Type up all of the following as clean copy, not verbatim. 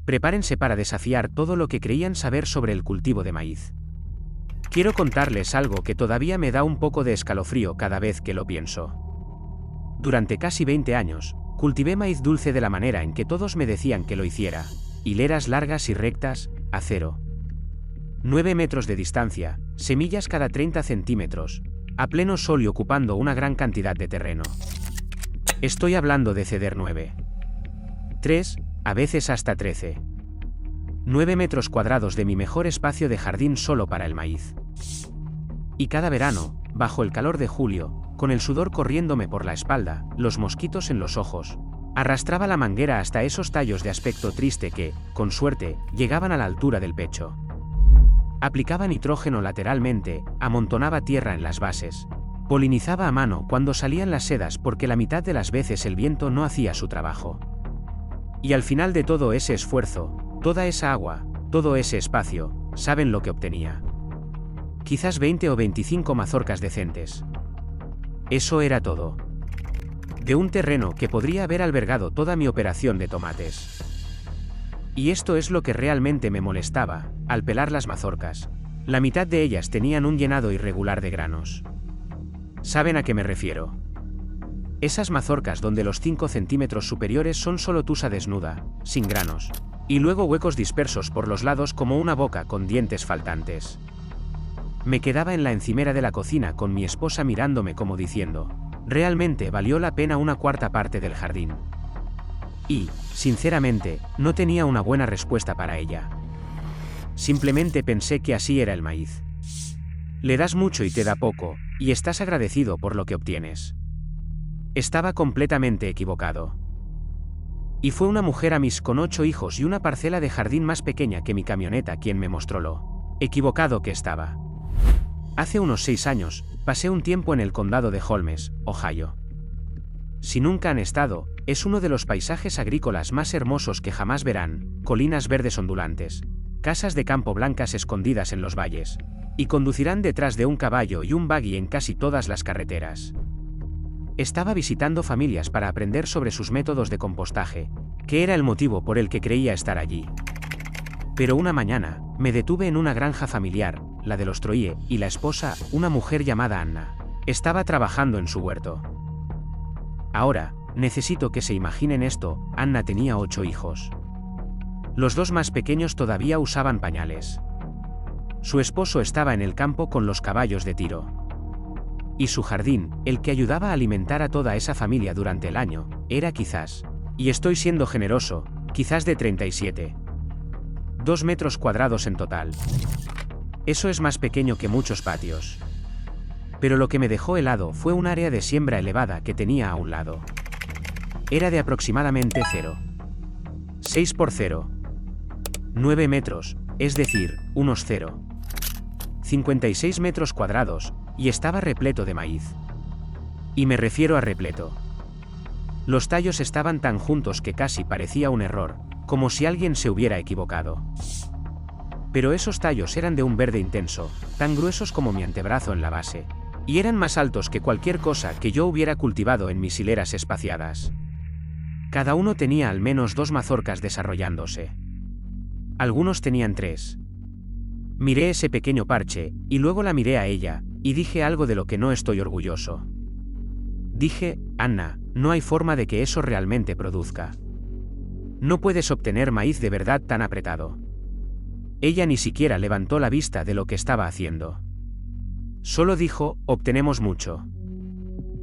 Prepárense para desafiar todo lo que creían saber sobre el cultivo de maíz. Quiero contarles algo que todavía me da un poco de escalofrío cada vez que lo pienso. Durante casi 20 años, cultivé maíz dulce de la manera en que todos me decían que lo hiciera. Hileras largas y rectas, a 0,9 metros de distancia, semillas cada 30 centímetros, a pleno sol y ocupando una gran cantidad de terreno. Estoy hablando de ceder 9, 3, a veces hasta 13. 9 metros cuadrados de mi mejor espacio de jardín solo para el maíz. Y cada verano, bajo el calor de julio, con el sudor corriéndome por la espalda, los mosquitos en los ojos, arrastraba la manguera hasta esos tallos de aspecto triste que, con suerte, llegaban a la altura del pecho. Aplicaba nitrógeno lateralmente, amontonaba tierra en las bases, polinizaba a mano cuando salían las sedas porque la mitad de las veces el viento no hacía su trabajo. Y al final de todo ese esfuerzo, toda esa agua, todo ese espacio, ¿saben lo que obtenía? Quizás 20 o 25 mazorcas decentes. Eso era todo. De un terreno que podría haber albergado toda mi operación de tomates. Y esto es lo que realmente me molestaba, al pelar las mazorcas. La mitad de ellas tenían un llenado irregular de granos. ¿Saben a qué me refiero? Esas mazorcas donde los 5 centímetros superiores son solo tusa desnuda, sin granos, y luego huecos dispersos por los lados como una boca con dientes faltantes. Me quedaba en la encimera de la cocina con mi esposa mirándome como diciendo, ¿realmente valió la pena una cuarta parte del jardín? Y, sinceramente, no tenía una buena respuesta para ella. Simplemente pensé que así era el maíz. Le das mucho y te da poco, y estás agradecido por lo que obtienes. Estaba completamente equivocado. Y fue una mujer Amish con 8 hijos y una parcela de jardín más pequeña que mi camioneta quien me mostró lo equivocado que estaba. Hace unos 6 años, pasé un tiempo en el condado de Holmes, Ohio. Si nunca han estado, es uno de los paisajes agrícolas más hermosos que jamás verán, colinas verdes ondulantes, casas de campo blancas escondidas en los valles, y conducirán detrás de un caballo y un buggy en casi todas las carreteras. Estaba visitando familias para aprender sobre sus métodos de compostaje, que era el motivo por el que creía estar allí. Pero una mañana, me detuve en una granja familiar, la de los Troye, y la esposa, una mujer llamada Anna, estaba trabajando en su huerto. Ahora, necesito que se imaginen esto, Anna tenía 8 hijos. Los 2 más pequeños todavía usaban pañales. Su esposo estaba en el campo con los caballos de tiro. Y su jardín, el que ayudaba a alimentar a toda esa familia durante el año, era quizás, y estoy siendo generoso, quizás de 37. 2 metros cuadrados en total. Eso es más pequeño que muchos patios. Pero lo que me dejó helado fue un área de siembra elevada que tenía a un lado. Era de aproximadamente 0,6 por 0,9 metros, es decir, unos 0,56 metros cuadrados, y estaba repleto de maíz. Y me refiero a repleto. Los tallos estaban tan juntos que casi parecía un error, como si alguien se hubiera equivocado. Pero esos tallos eran de un verde intenso, tan gruesos como mi antebrazo en la base, y eran más altos que cualquier cosa que yo hubiera cultivado en mis hileras espaciadas. Cada uno tenía al menos 2 mazorcas desarrollándose. Algunos tenían 3. Miré ese pequeño parche, y luego la miré a ella, y dije algo de lo que no estoy orgulloso. Dije, Anna, no hay forma de que eso realmente produzca. No puedes obtener maíz de verdad tan apretado. Ella ni siquiera levantó la vista de lo que estaba haciendo. Solo dijo, obtenemos mucho.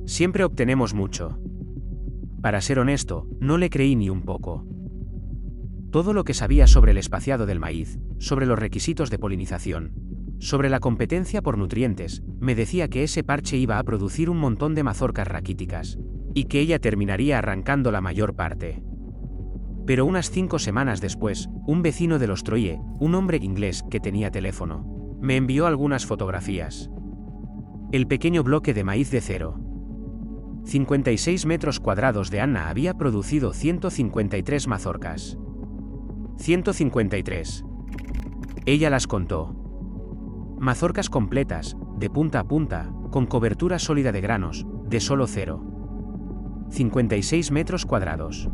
Siempre obtenemos mucho. Para ser honesto, no le creí ni un poco. Todo lo que sabía sobre el espaciado del maíz, sobre los requisitos de polinización, sobre la competencia por nutrientes, me decía que ese parche iba a producir un montón de mazorcas raquíticas, y que ella terminaría arrancando la mayor parte. Pero unas 5 semanas después, un vecino de los Troye, un hombre inglés que tenía teléfono, me envió algunas fotografías. El pequeño bloque de maíz de 0,56 metros cuadrados de Anna había producido 153 mazorcas. 153. Ella las contó. Mazorcas completas, de punta a punta, con cobertura sólida de granos, de solo 0,56 metros cuadrados.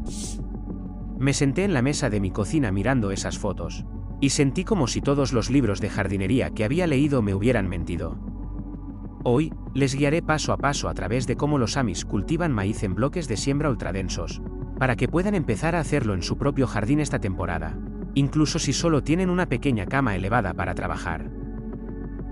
Me senté en la mesa de mi cocina mirando esas fotos, y sentí como si todos los libros de jardinería que había leído me hubieran mentido. Hoy, les guiaré paso a paso a través de cómo los Amish cultivan maíz en bloques de siembra ultradensos, para que puedan empezar a hacerlo en su propio jardín esta temporada, incluso si solo tienen una pequeña cama elevada para trabajar.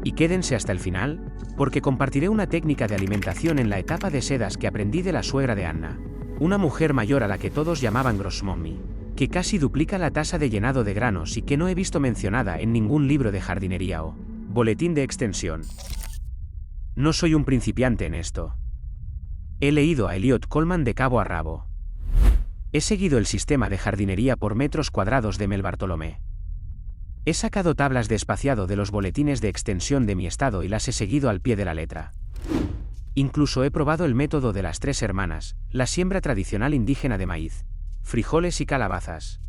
Y quédense hasta el final, porque compartiré una técnica de alimentación en la etapa de sedas que aprendí de la suegra de Anna, una mujer mayor a la que todos llamaban Grossmommy, que casi duplica la tasa de llenado de granos y que no he visto mencionada en ningún libro de jardinería o boletín de extensión. No soy un principiante en esto. He leído a Eliot Coleman de cabo a rabo. He seguido el sistema de jardinería por metros cuadrados de Mel Bartolomé. He sacado tablas de espaciado de los boletines de extensión de mi estado y las he seguido al pie de la letra. Incluso he probado el método de las 3 hermanas, la siembra tradicional indígena de maíz, frijoles y calabazas.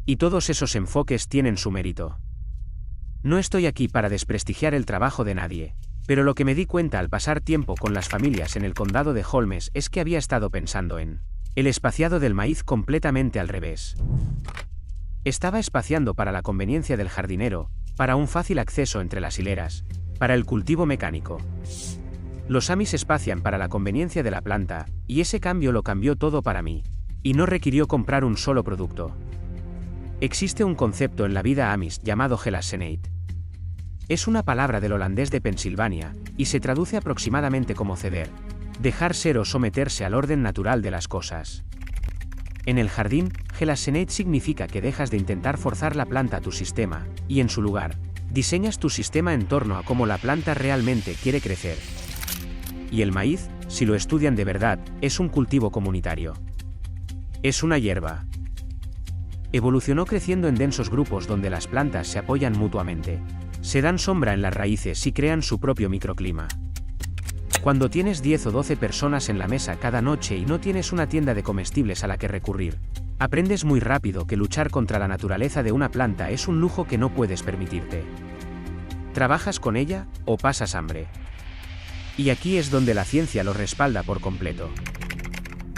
Y todos esos enfoques tienen su mérito. No estoy aquí para desprestigiar el trabajo de nadie, pero lo que me di cuenta al pasar tiempo con las familias en el condado de Holmes es que había estado pensando en el espaciado del maíz completamente al revés. Estaba espaciando para la conveniencia del jardinero, para un fácil acceso entre las hileras, para el cultivo mecánico. Los Amish espacian para la conveniencia de la planta, y ese cambio lo cambió todo para mí, y no requirió comprar un solo producto. Existe un concepto en la vida Amish llamado gelassenate. Es una palabra del holandés de Pensilvania, y se traduce aproximadamente como ceder, dejar ser o someterse al orden natural de las cosas. En el jardín, gelassenate significa que dejas de intentar forzar la planta a tu sistema, y en su lugar, diseñas tu sistema en torno a cómo la planta realmente quiere crecer. Y el maíz, si lo estudian de verdad, es un cultivo comunitario. Es una hierba. Evolucionó creciendo en densos grupos donde las plantas se apoyan mutuamente, se dan sombra en las raíces y crean su propio microclima. Cuando tienes 10 o 12 personas en la mesa cada noche y no tienes una tienda de comestibles a la que recurrir, aprendes muy rápido que luchar contra la naturaleza de una planta es un lujo que no puedes permitirte. ¿Trabajas con ella o pasas hambre? Y aquí es donde la ciencia lo respalda por completo.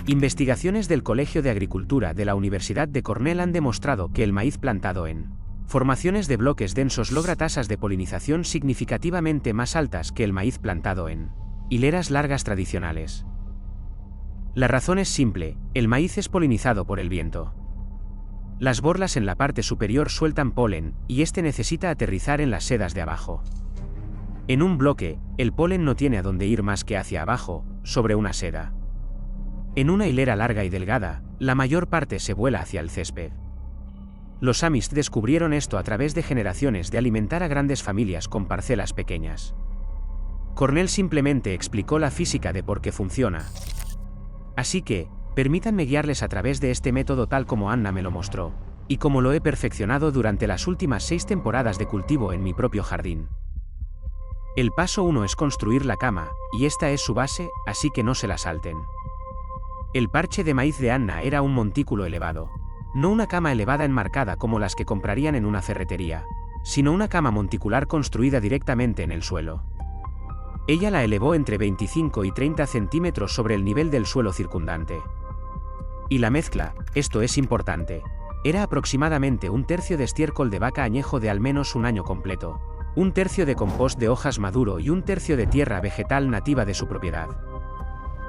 Investigaciones del Colegio de Agricultura de la Universidad de Cornell han demostrado que el maíz plantado en formaciones de bloques densos logra tasas de polinización significativamente más altas que el maíz plantado en hileras largas tradicionales. La razón es simple, el maíz es polinizado por el viento. Las borlas en la parte superior sueltan polen, y este necesita aterrizar en las sedas de abajo. En un bloque, el polen no tiene a dónde ir más que hacia abajo, sobre una seda. En una hilera larga y delgada, la mayor parte se vuela hacia el césped. Los Amish descubrieron esto a través de generaciones de alimentar a grandes familias con parcelas pequeñas. Cornell simplemente explicó la física de por qué funciona. Así que, permítanme guiarles a través de este método tal como Anna me lo mostró, y como lo he perfeccionado durante las últimas 6 temporadas de cultivo en mi propio jardín. El paso 1 es construir la cama, y esta es su base, así que no se la salten. El parche de maíz de Anna era un montículo elevado. No una cama elevada enmarcada como las que comprarían en una ferretería, sino una cama monticular construida directamente en el suelo. Ella la elevó entre 25 y 30 centímetros sobre el nivel del suelo circundante. Y la mezcla, esto es importante, era aproximadamente 1/3 de estiércol de vaca añejo de al menos un año completo, 1/3 de compost de hojas maduro y 1/3 de tierra vegetal nativa de su propiedad.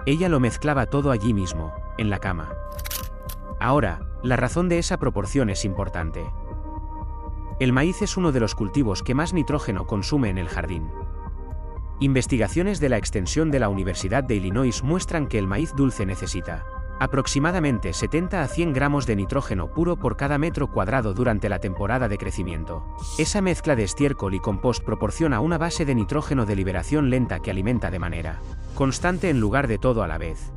Ella lo mezclaba todo allí mismo, en la cama. Ahora, la razón de esa proporción es importante. El maíz es uno de los cultivos que más nitrógeno consume en el jardín. Investigaciones de la extensión de la Universidad de Illinois muestran que el maíz dulce necesita aproximadamente 70 a 100 gramos de nitrógeno puro por cada metro cuadrado durante la temporada de crecimiento. Esa mezcla de estiércol y compost proporciona una base de nitrógeno de liberación lenta que alimenta de manera constante en lugar de todo a la vez.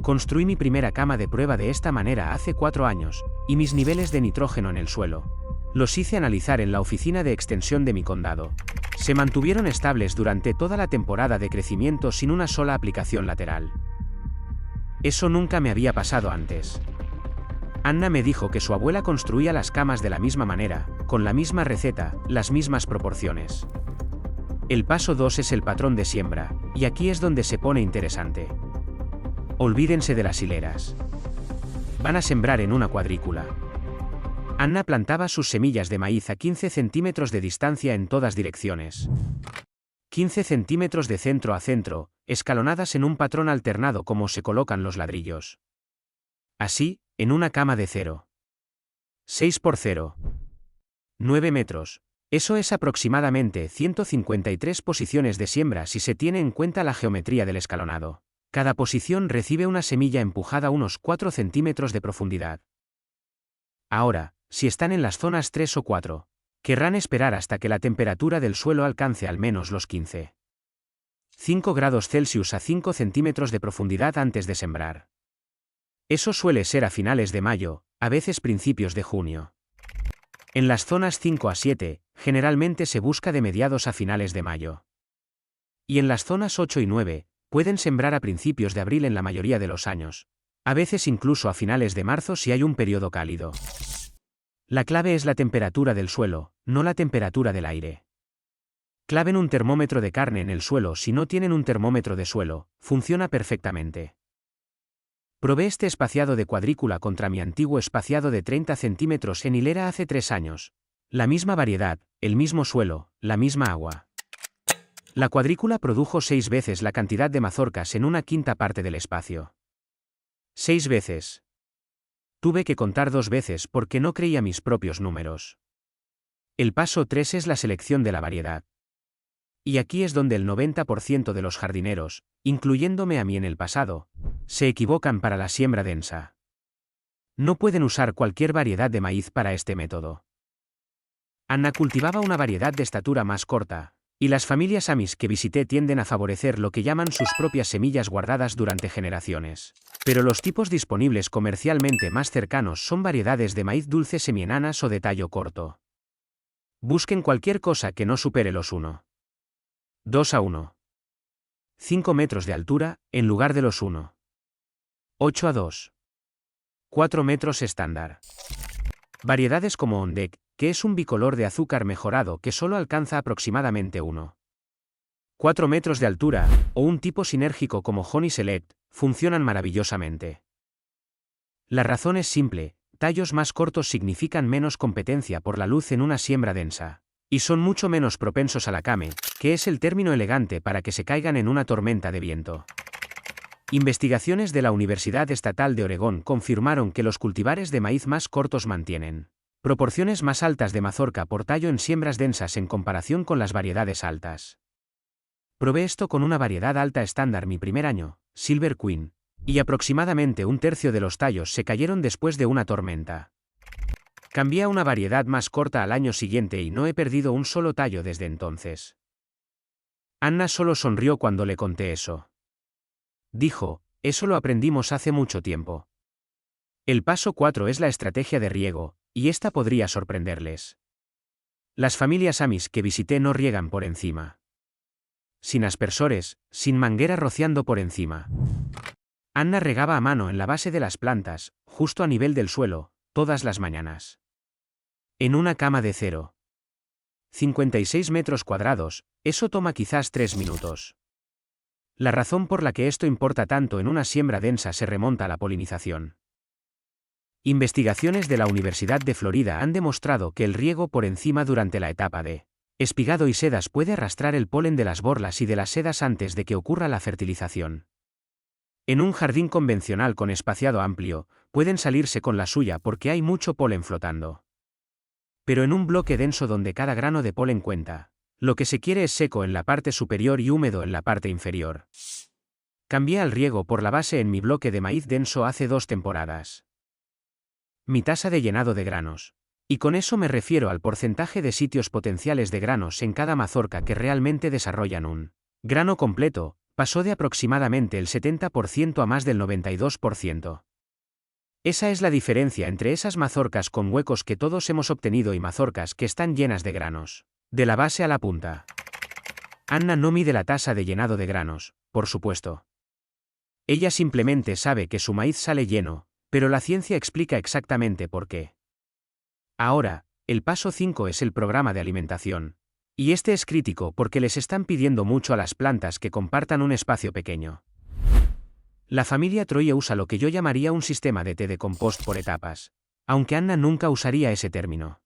Construí mi primera cama de prueba de esta manera hace 4 años, y mis niveles de nitrógeno en el suelo los hice analizar en la oficina de extensión de mi condado. Se mantuvieron estables durante toda la temporada de crecimiento sin una sola aplicación lateral. Eso nunca me había pasado antes. Anna me dijo que su abuela construía las camas de la misma manera, con la misma receta, las mismas proporciones. El paso 2 es el patrón de siembra, y aquí es donde se pone interesante. Olvídense de las hileras. Van a sembrar en una cuadrícula. Anna plantaba sus semillas de maíz a 15 centímetros de distancia en todas direcciones. 15 centímetros de centro a centro, escalonadas en un patrón alternado como se colocan los ladrillos. Así, en una cama de 0. 6 por 0. 9 metros. Eso es aproximadamente 153 posiciones de siembra si se tiene en cuenta la geometría del escalonado. Cada posición recibe una semilla empujada a unos 4 centímetros de profundidad. Ahora, si están en las zonas 3 o 4, querrán esperar hasta que la temperatura del suelo alcance al menos los 15,5 grados Celsius a 5 centímetros de profundidad antes de sembrar. Eso suele ser a finales de mayo, a veces principios de junio. En las zonas 5 a 7, generalmente se busca de mediados a finales de mayo. Y en las zonas 8 y 9, pueden sembrar a principios de abril en la mayoría de los años. A veces incluso a finales de marzo si hay un periodo cálido. La clave es la temperatura del suelo, no la temperatura del aire. Claven un termómetro de carne en el suelo si no tienen un termómetro de suelo, funciona perfectamente. Probé este espaciado de cuadrícula contra mi antiguo espaciado de 30 centímetros en hilera hace 3 años. La misma variedad, el mismo suelo, la misma agua. La cuadrícula produjo 6 veces la cantidad de mazorcas en una quinta parte del espacio. 6 veces. Tuve que contar 2 veces porque no creía mis propios números. El paso 3 es la selección de la variedad. Y aquí es donde el 90% de los jardineros, incluyéndome a mí en el pasado, se equivocan para la siembra densa. No pueden usar cualquier variedad de maíz para este método. Anna cultivaba una variedad de estatura más corta, y las familias Amish que visité tienden a favorecer lo que llaman sus propias semillas guardadas durante generaciones. Pero los tipos disponibles comercialmente más cercanos son variedades de maíz dulce semienanas o de tallo corto. Busquen cualquier cosa que no supere los 1,2 a 1,5 metros de altura, en lugar de los 1,8 a 2,4 metros estándar. Variedades como Ondek, que es un bicolor de azúcar mejorado que solo alcanza aproximadamente 1,4 metros de altura, o un tipo sinérgico como Honey Select, funcionan maravillosamente. La razón es simple, tallos más cortos significan menos competencia por la luz en una siembra densa. Y son mucho menos propensos a la came, que es el término elegante para que se caigan en una tormenta de viento. Investigaciones de la Universidad Estatal de Oregón confirmaron que los cultivares de maíz más cortos mantienen proporciones más altas de mazorca por tallo en siembras densas en comparación con las variedades altas. Probé esto con una variedad alta estándar mi primer año, Silver Queen, y aproximadamente un tercio de los tallos se cayeron después de una tormenta. Cambié a una variedad más corta al año siguiente y no he perdido un solo tallo desde entonces. Anna solo sonrió cuando le conté eso. Dijo, eso lo aprendimos hace mucho tiempo. El paso 4 es la estrategia de riego, y esta podría sorprenderles. Las familias Amish que visité no riegan por encima. Sin aspersores, sin manguera rociando por encima. Anna regaba a mano en la base de las plantas, justo a nivel del suelo, todas las mañanas. En una cama de 0,56 metros cuadrados, eso toma quizás 3 minutos. La razón por la que esto importa tanto en una siembra densa se remonta a la polinización. Investigaciones de la Universidad de Florida han demostrado que el riego por encima durante la etapa de espigado y sedas puede arrastrar el polen de las borlas y de las sedas antes de que ocurra la fertilización. En un jardín convencional con espaciado amplio, pueden salirse con la suya porque hay mucho polen flotando. Pero en un bloque denso donde cada grano de polen cuenta, lo que se quiere es seco en la parte superior y húmedo en la parte inferior. Cambié al riego por la base en mi bloque de maíz denso hace 2 temporadas. Mi tasa de llenado de granos. Y con eso me refiero al porcentaje de sitios potenciales de granos en cada mazorca que realmente desarrollan un grano completo, pasó de aproximadamente el 70% a más del 92%. Esa es la diferencia entre esas mazorcas con huecos que todos hemos obtenido y mazorcas que están llenas de granos, de la base a la punta. Anna no mide la tasa de llenado de granos, por supuesto. Ella simplemente sabe que su maíz sale lleno, pero la ciencia explica exactamente por qué. Ahora, el paso 5 es el programa de alimentación. Y este es crítico porque les están pidiendo mucho a las plantas que compartan un espacio pequeño. La familia Troye usa lo que yo llamaría un sistema de té de compost por etapas, aunque Anna nunca usaría ese término.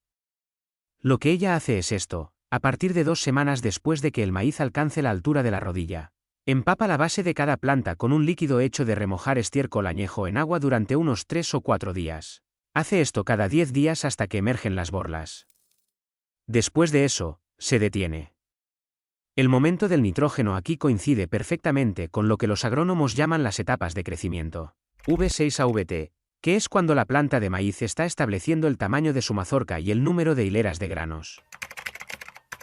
Lo que ella hace es esto: a partir de 2 semanas después de que el maíz alcance la altura de la rodilla, empapa la base de cada planta con un líquido hecho de remojar estiércol añejo en agua durante unos 3 o 4 días. Hace esto cada 10 días hasta que emergen las borlas. Después de eso, se detiene. El momento del nitrógeno aquí coincide perfectamente con lo que los agrónomos llaman las etapas de crecimiento. V6 a VT, que es cuando la planta de maíz está estableciendo el tamaño de su mazorca y el número de hileras de granos.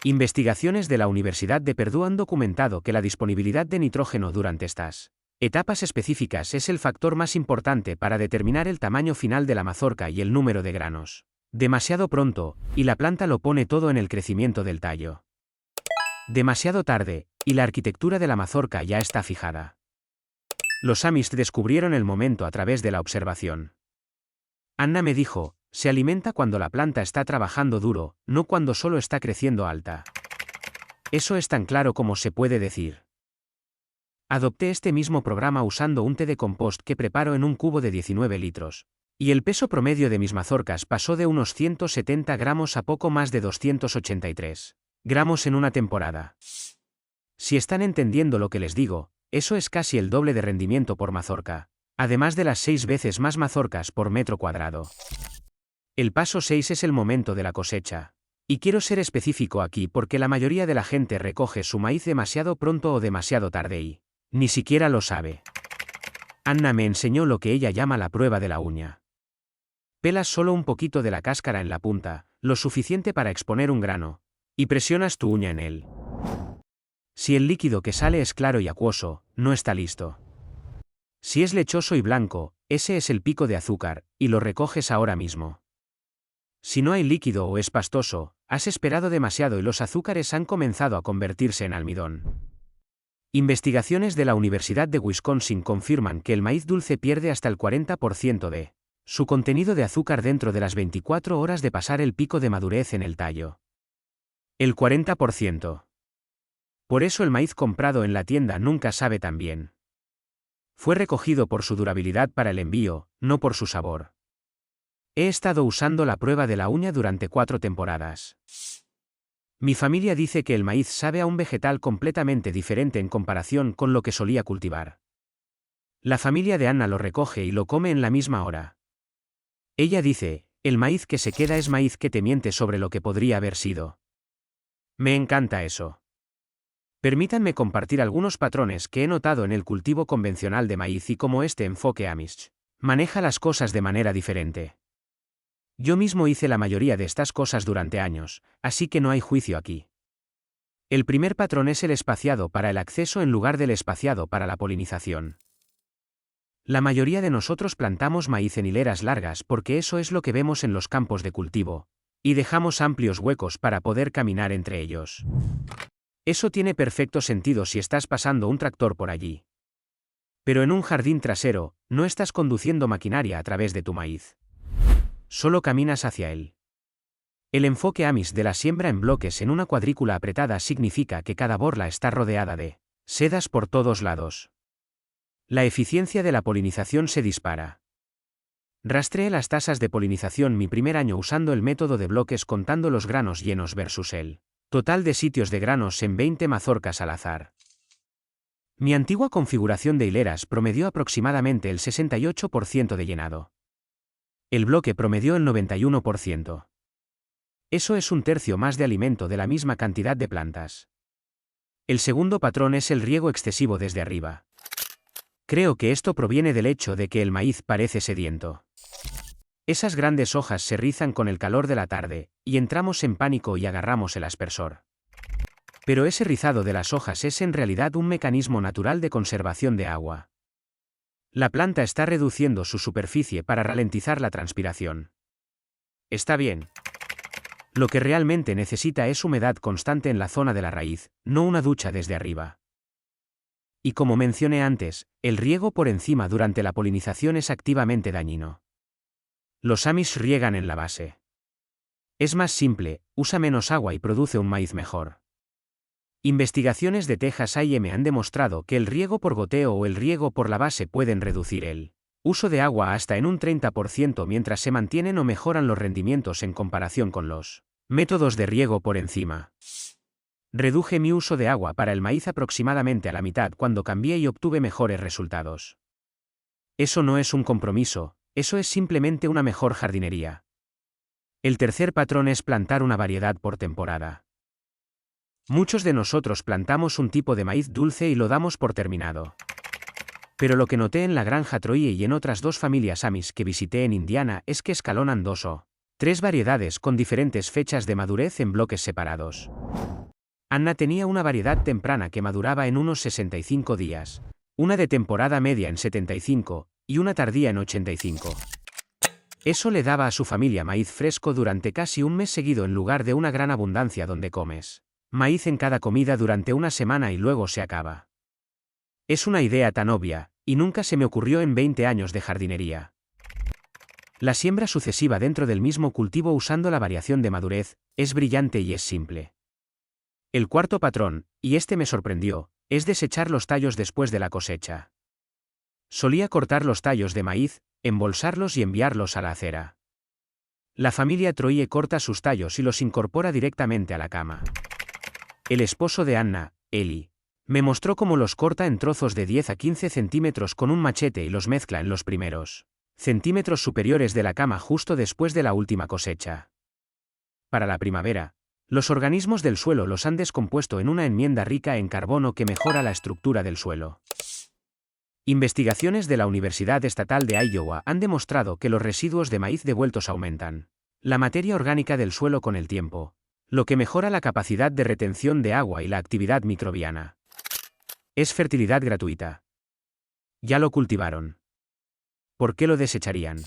Investigaciones de la Universidad de Purdue han documentado que la disponibilidad de nitrógeno durante estas etapas específicas es el factor más importante para determinar el tamaño final de la mazorca y el número de granos. Demasiado pronto, y la planta lo pone todo en el crecimiento del tallo. Demasiado tarde, y la arquitectura de la mazorca ya está fijada. Los Amish descubrieron el momento a través de la observación. Anna me dijo: se alimenta cuando la planta está trabajando duro, no cuando solo está creciendo alta. Eso es tan claro como se puede decir. Adopté este mismo programa usando un té de compost que preparo en un cubo de 19 litros, y el peso promedio de mis mazorcas pasó de unos 170 gramos a poco más de 283 gramos en una temporada. Si están entendiendo lo que les digo, eso es casi el doble de rendimiento por mazorca, además de las 6 veces más mazorcas por metro cuadrado. El paso 6 es el momento de la cosecha. Y quiero ser específico aquí porque la mayoría de la gente recoge su maíz demasiado pronto o demasiado tarde y ni siquiera lo sabe. Anna me enseñó lo que ella llama la prueba de la uña. Pelas solo un poquito de la cáscara en la punta, lo suficiente para exponer un grano, y presionas tu uña en él. Si el líquido que sale es claro y acuoso, no está listo. Si es lechoso y blanco, ese es el pico de azúcar, y lo recoges ahora mismo. Si no hay líquido o es pastoso, has esperado demasiado y los azúcares han comenzado a convertirse en almidón. Investigaciones de la Universidad de Wisconsin confirman que el maíz dulce pierde hasta el 40% de su contenido de azúcar dentro de las 24 horas de pasar el pico de madurez en el tallo. El 40%. Por eso el maíz comprado en la tienda nunca sabe tan bien. Fue recogido por su durabilidad para el envío, no por su sabor. He estado usando la prueba de la uña durante 4 temporadas. Mi familia dice que el maíz sabe a un vegetal completamente diferente en comparación con lo que solía cultivar. La familia de Anna lo recoge y lo come en la misma hora. Ella dice: el maíz que se queda es maíz que te miente sobre lo que podría haber sido. Me encanta eso. Permítanme compartir algunos patrones que he notado en el cultivo convencional de maíz y cómo este enfoque Amish maneja las cosas de manera diferente. Yo mismo hice la mayoría de estas cosas durante años, así que no hay juicio aquí. El primer patrón es el espaciado para el acceso en lugar del espaciado para la polinización. La mayoría de nosotros plantamos maíz en hileras largas porque eso es lo que vemos en los campos de cultivo, y dejamos amplios huecos para poder caminar entre ellos. Eso tiene perfecto sentido si estás pasando un tractor por allí. Pero en un jardín trasero, no estás conduciendo maquinaria a través de tu maíz. Solo caminas hacia él. El enfoque Amish de la siembra en bloques en una cuadrícula apretada significa que cada borla está rodeada de sedas por todos lados. La eficiencia de la polinización se dispara. Rastreé las tasas de polinización mi primer año usando el método de bloques contando los granos llenos versus el total de sitios de granos en 20 mazorcas al azar. Mi antigua configuración de hileras promedió aproximadamente el 68% de llenado. El bloque promedió el 91%. Eso es un tercio más de alimento de la misma cantidad de plantas. El segundo patrón es el riego excesivo desde arriba. Creo que esto proviene del hecho de que el maíz parece sediento. Esas grandes hojas se rizan con el calor de la tarde, y entramos en pánico y agarramos el aspersor. Pero ese rizado de las hojas es en realidad un mecanismo natural de conservación de agua. La planta está reduciendo su superficie para ralentizar la transpiración. Está bien. Lo que realmente necesita es humedad constante en la zona de la raíz, no una ducha desde arriba. Y como mencioné antes, el riego por encima durante la polinización es activamente dañino. Los Amish riegan en la base. Es más simple, usa menos agua y produce un maíz mejor. Investigaciones de Texas A&M han demostrado que el riego por goteo o el riego por la base pueden reducir el uso de agua hasta en un 30% mientras se mantienen o mejoran los rendimientos en comparación con los métodos de riego por encima. Reduje mi uso de agua para el maíz aproximadamente a la mitad cuando cambié y obtuve mejores resultados. Eso no es un compromiso, eso es simplemente una mejor jardinería. El tercer patrón es plantar una variedad por temporada. Muchos de nosotros plantamos un tipo de maíz dulce y lo damos por terminado. Pero lo que noté en la granja Troye y en otras 2 familias Amish que visité en Indiana es que escalonan 2 o 3 variedades con diferentes fechas de madurez en bloques separados. Anna tenía una variedad temprana que maduraba en unos 65 días, una de temporada media en 75, y una tardía en 85. Eso le daba a su familia maíz fresco durante casi un mes seguido en lugar de una gran abundancia donde comes maíz en cada comida durante una semana y luego se acaba. Es una idea tan obvia, y nunca se me ocurrió en 20 años de jardinería. La siembra sucesiva dentro del mismo cultivo usando la variación de madurez, es brillante y es simple. El cuarto patrón, y este me sorprendió, es desechar los tallos después de la cosecha. Solía cortar los tallos de maíz, embolsarlos y enviarlos a la acera. La familia Troye corta sus tallos y los incorpora directamente a la cama. El esposo de Anna, Eli, me mostró cómo los corta en trozos de 10 a 15 centímetros con un machete y los mezcla en los primeros centímetros superiores de la cama justo después de la última cosecha. Para la primavera, los organismos del suelo los han descompuesto en una enmienda rica en carbono que mejora la estructura del suelo. Investigaciones de la Universidad Estatal de Iowa han demostrado que los residuos de maíz devueltos aumentan la materia orgánica del suelo con el tiempo, lo que mejora la capacidad de retención de agua y la actividad microbiana. Es fertilidad gratuita. Ya lo cultivaron. ¿Por qué lo desecharían?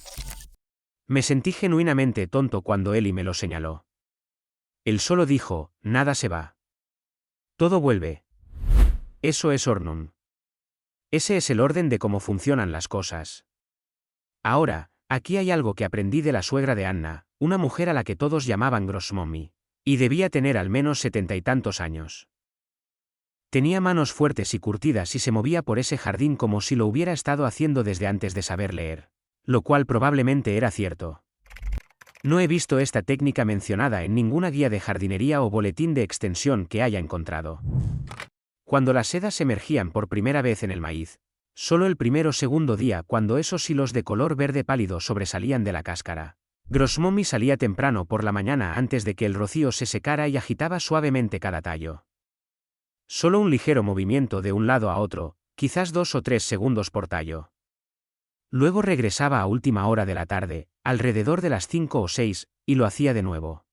Me sentí genuinamente tonto cuando Eli me lo señaló. Él solo dijo, nada se va. Todo vuelve. Eso es Ornum. Ese es el orden de cómo funcionan las cosas. Ahora, aquí hay algo que aprendí de la suegra de Anna, una mujer a la que todos llamaban Grossmommy, y debía tener al menos 70 y tantos años. Tenía manos fuertes y curtidas y se movía por ese jardín como si lo hubiera estado haciendo desde antes de saber leer, lo cual probablemente era cierto. No he visto esta técnica mencionada en ninguna guía de jardinería o boletín de extensión que haya encontrado. Cuando las sedas emergían por primera vez en el maíz, solo el primero o segundo día cuando esos hilos de color verde pálido sobresalían de la cáscara, Grossmommy salía temprano por la mañana antes de que el rocío se secara y agitaba suavemente cada tallo. Solo un ligero movimiento de un lado a otro, quizás 2 o 3 segundos por tallo. Luego regresaba a última hora de la tarde, alrededor de las 5 o 6, y lo hacía de nuevo.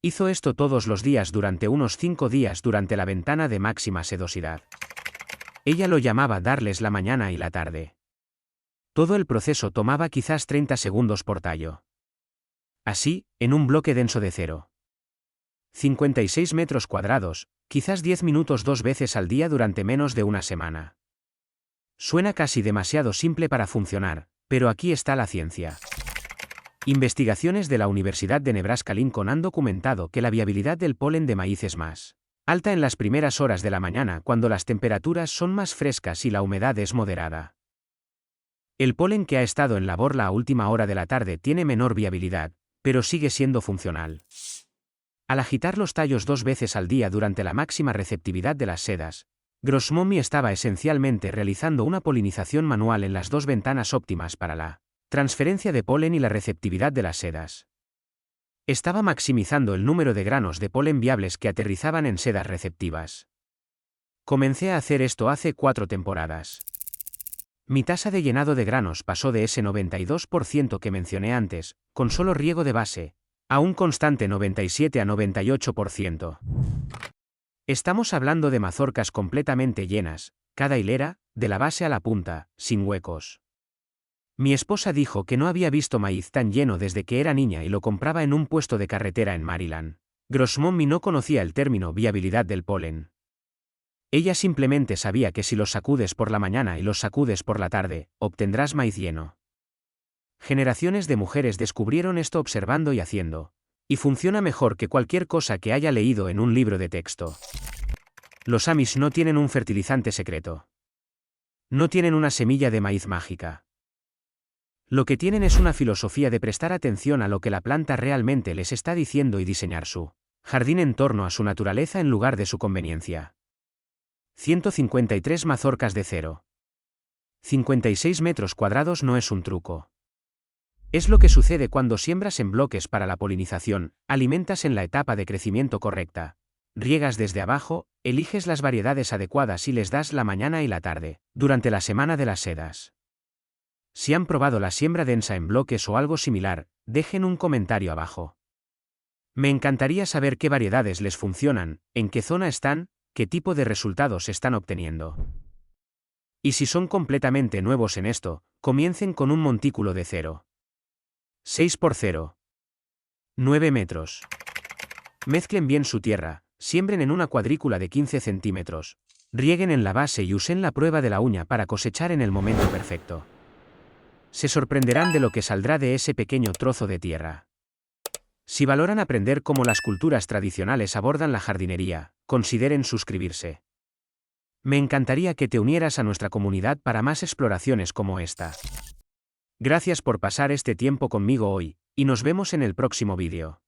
Hizo esto todos los días durante unos 5 días durante la ventana de máxima sedosidad. Ella lo llamaba darles la mañana y la tarde. Todo el proceso tomaba quizás 30 segundos por tallo. Así, en un bloque denso de 0,56 metros cuadrados, quizás 10 minutos 2 veces al día durante menos de una semana. Suena casi demasiado simple para funcionar, pero aquí está la ciencia. Investigaciones de la Universidad de Nebraska-Lincoln han documentado que la viabilidad del polen de maíz es más alta en las primeras horas de la mañana cuando las temperaturas son más frescas y la humedad es moderada. El polen que ha estado en la borla a última hora de la tarde tiene menor viabilidad, pero sigue siendo funcional. Al agitar los tallos 2 veces al día durante la máxima receptividad de las sedas, Grossmommy estaba esencialmente realizando una polinización manual en las 2 ventanas óptimas para la transferencia de polen y la receptividad de las sedas. Estaba maximizando el número de granos de polen viables que aterrizaban en sedas receptivas. Comencé a hacer esto hace 4 temporadas. Mi tasa de llenado de granos pasó de ese 92% que mencioné antes, con solo riego de base, a un constante 97 a 98%. Estamos hablando de mazorcas completamente llenas, cada hilera, de la base a la punta, sin huecos. Mi esposa dijo que no había visto maíz tan lleno desde que era niña y lo compraba en un puesto de carretera en Maryland. Grossmommy no conocía el término viabilidad del polen. Ella simplemente sabía que si los sacudes por la mañana y los sacudes por la tarde, obtendrás maíz lleno. Generaciones de mujeres descubrieron esto observando y haciendo, y funciona mejor que cualquier cosa que haya leído en un libro de texto. Los Amish no tienen un fertilizante secreto. No tienen una semilla de maíz mágica. Lo que tienen es una filosofía de prestar atención a lo que la planta realmente les está diciendo y diseñar su jardín en torno a su naturaleza en lugar de su conveniencia. 153 mazorcas de 0,56 metros cuadrados no es un truco. Es lo que sucede cuando siembras en bloques para la polinización, alimentas en la etapa de crecimiento correcta, riegas desde abajo, eliges las variedades adecuadas y les das la mañana y la tarde, durante la semana de las sedas. Si han probado la siembra densa en bloques o algo similar, dejen un comentario abajo. Me encantaría saber qué variedades les funcionan, en qué zona están, qué tipo de resultados están obteniendo. Y si son completamente nuevos en esto, comiencen con un montículo de 0,6 por 0,9 metros. Mezclen bien su tierra, siembren en una cuadrícula de 15 centímetros, rieguen en la base y usen la prueba de la uña para cosechar en el momento perfecto. Se sorprenderán de lo que saldrá de ese pequeño trozo de tierra. Si valoran aprender cómo las culturas tradicionales abordan la jardinería, consideren suscribirse. Me encantaría que te unieras a nuestra comunidad para más exploraciones como esta. Gracias por pasar este tiempo conmigo hoy, y nos vemos en el próximo vídeo.